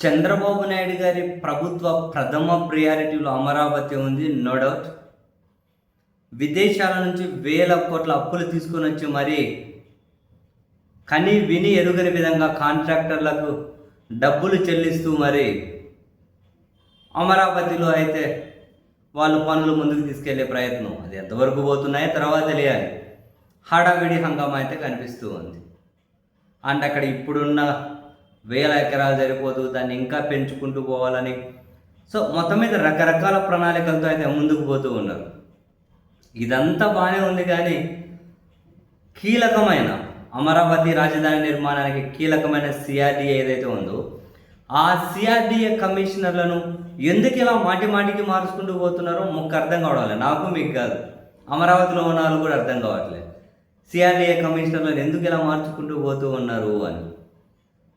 చంద్రబాబు నాయుడు గారి ప్రభుత్వ ప్రథమ ప్రియారిటీలో అమరావతి ఉంది, నో డౌట్. విదేశాల నుంచి వేల కోట్ల అప్పులు తీసుకొని వచ్చి మరి కని విని ఎరుగని విధంగా కాంట్రాక్టర్లకు డబ్బులు చెల్లిస్తూ మరి అమరావతిలో అయితే వాళ్ళు పనులు ముందుకు తీసుకెళ్లే ప్రయత్నం, అది ఎంతవరకు పోతున్నాయో తర్వాత తెలియాలి. హడావిడి హంగామా అయితే కనిపిస్తూ ఉంది. అండ్ అక్కడ ఇప్పుడున్న వేల ఎకరాలు సరిపోదు, దాన్ని ఇంకా పెంచుకుంటూ పోవాలని సో మొత్తం మీద రకరకాల ప్రణాళికలతో అయితే ముందుకు పోతూ ఉన్నారు. ఇదంతా బాగానే ఉంది, కానీ కీలకమైన అమరావతి రాజధాని నిర్మాణానికి కీలకమైన సిఆర్డీఏ ఏదైతే ఉందో ఆ సిఆర్డీఏ కమిషనర్లను ఎందుకు ఇలా మాటి మాటికి మార్చుకుంటూ పోతున్నారో మొక్క అర్థం కావట్లేదు. నాకు మీకు కాదు, అమరావతిలో ఉన్న వాళ్ళు కూడా అర్థం కావట్లేదు. సిఆర్డీఏ కమిషనర్లను ఎందుకు ఇలా మార్చుకుంటూ పోతూ ఉన్నారు అని.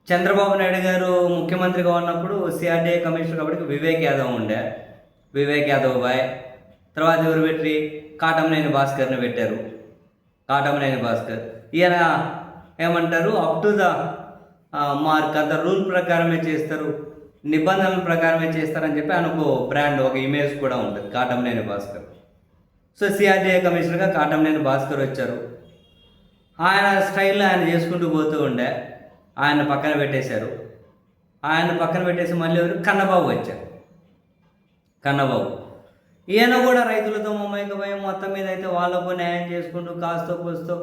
చంద్రబాబు నాయుడు గారు ముఖ్యమంత్రిగా ఉన్నప్పుడు సిఆర్డీఏ కమిషనర్ కాబట్టి వివేక్ యాదవ్ ఉండే, వివేక్ యాదవ్ బాయ్. తర్వాత ఎవరు పెట్టి కాటమనేని భాస్కర్ని పెట్టారు. కాటమనేని భాస్కర్ ఈయన ఏమంటారు, అప్ టు ద మార్క్, అంత రూల్ ప్రకారమే చేస్తారు, నిబంధనల ప్రకారమే చేస్తారని చెప్పి ఆయనకు బ్రాండ్, ఒక ఇమేజ్ కూడా ఉంటుంది కాటమనేని భాస్కర్. సో సిఆర్డీఏ కమిషనర్గా కాటమనేని భాస్కర్ వచ్చారు. ఆయన స్టైల్లో ఆయన చేసుకుంటూ పోతూ ఉండే, ఆయన పక్కన పెట్టేశారు. ఆయన పక్కన పెట్టేసి మళ్ళీ ఎవరు, కన్నబాబు వచ్చారు. కన్నబాబు ఈయన కూడా రైతులతో మమైకమై మొత్తం మీద అయితే వాళ్ళకు న్యాయం చేసుకుంటూ కాస్తో కూస్తో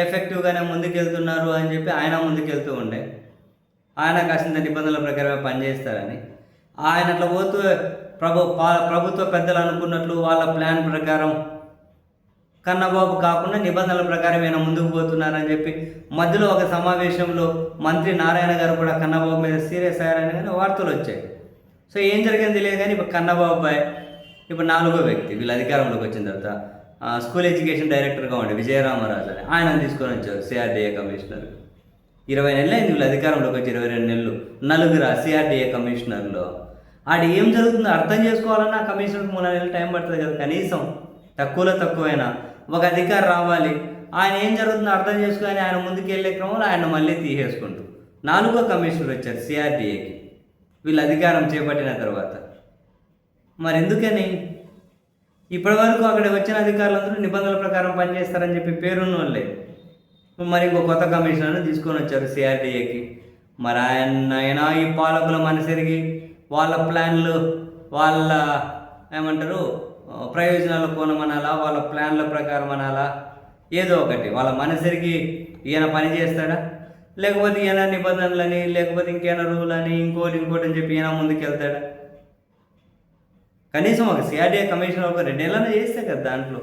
ఎఫెక్టివ్గానే ముందుకెళ్తున్నారు అని చెప్పి ఆయన ముందుకెళ్తూ ఉండే. ఆయన కాసింత నిబంధనల ప్రకారమే పనిచేస్తారని ఆయన అట్లా పోతూ ప్రభుత్వ పెద్దలు అనుకున్నట్లు వాళ్ళ ప్లాన్ ప్రకారం కన్నబాబు కాకుండా నిబంధనల ప్రకారం ఈయన ముందుకు పోతున్నారని చెప్పి మధ్యలో ఒక సమావేశంలో మంత్రి నారాయణ గారు కూడా కన్నబాబు మీద సీరియస్ అయ్యారని కానీ వార్తలు వచ్చాయి. సో ఏం జరిగింది తెలియదు, కానీ ఇప్పుడు కన్నబాబు బాయ్ ఇప్పుడు 4వ వ్యక్తి వీళ్ళు అధికారంలోకి వచ్చిన తర్వాత స్కూల్ ఎడ్యుకేషన్ డైరెక్టర్గా ఉండే విజయరామరాజు అని ఆయన తీసుకొని వచ్చారు సిఆర్డీఏ కమిషనర్. 20 నెలలు అయింది వీళ్ళు అధికారంలోకి వచ్చి, 22 నెలలు, నలుగురు సిఆర్డీఏ కమిషనర్లో. ఆడ ఏం జరుగుతుందో అర్థం చేసుకోవాలన్నా కమిషనర్కి 3 నెలలు టైం పడుతుంది కదా, కనీసం తక్కువలో తక్కువైనా ఒక అధికారి రావాలి, ఆయన ఏం జరుగుతుందో అర్థం చేసుకొని ఆయన ముందుకు వెళ్ళే క్రమంలో ఆయన మళ్ళీ తీసేసుకుంటూ 4వ కమిషనర్ వచ్చారు సిఆర్డీఏకి వీళ్ళు అధికారం చేపట్టిన తర్వాత. మరి ఎందుకని ఇప్పటివరకు అక్కడ వచ్చిన అధికారులందరూ నిబంధనల ప్రకారం పనిచేస్తారని చెప్పి పేరున్న వాళ్ళే మరి ఇంకో కొత్త కమిషనర్ని తీసుకొని వచ్చారు సిఆర్డీఏకి. మరి ఆయన ఈ పాలకుల మనసెరిగి వాళ్ళ ప్లాన్లు, వాళ్ళ ఏమంటారు ప్రయోజనాల కోణం అనాలా, వాళ్ళ ప్లాన్ల ప్రకారం అనాలా, ఏదో ఒకటి వాళ్ళ మనసెరిగి ఈయన పని చేస్తాడా, లేకపోతే ఈయన నిబంధనలని, లేకపోతే ఇంకేమైనా రూల్ అని ఇంకోటి అని చెప్పి ఈయన ముందుకు వెళ్తాడా? కనీసం ఒక సిఆర్డీఏ కమిషనర్ ఒక 2 నెలలైనా చేస్తే కదా దాంట్లో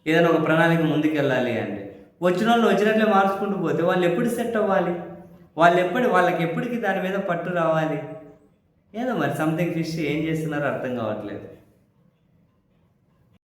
ఏదైనా ఒక ప్రణాళిక ముందుకు వెళ్ళాలి అంటే. వచ్చిన వాళ్ళు వచ్చినట్లే మార్చుకుంటూ పోతే వాళ్ళు ఎప్పుడు సెట్ అవ్వాలి, వాళ్ళకి ఎప్పటికీ దాని మీద పట్టు రావాలి? ఏదో మరి సంథింగ్ ఫిష్ ఏం చేస్తున్నారో అర్థం కావట్లేదు.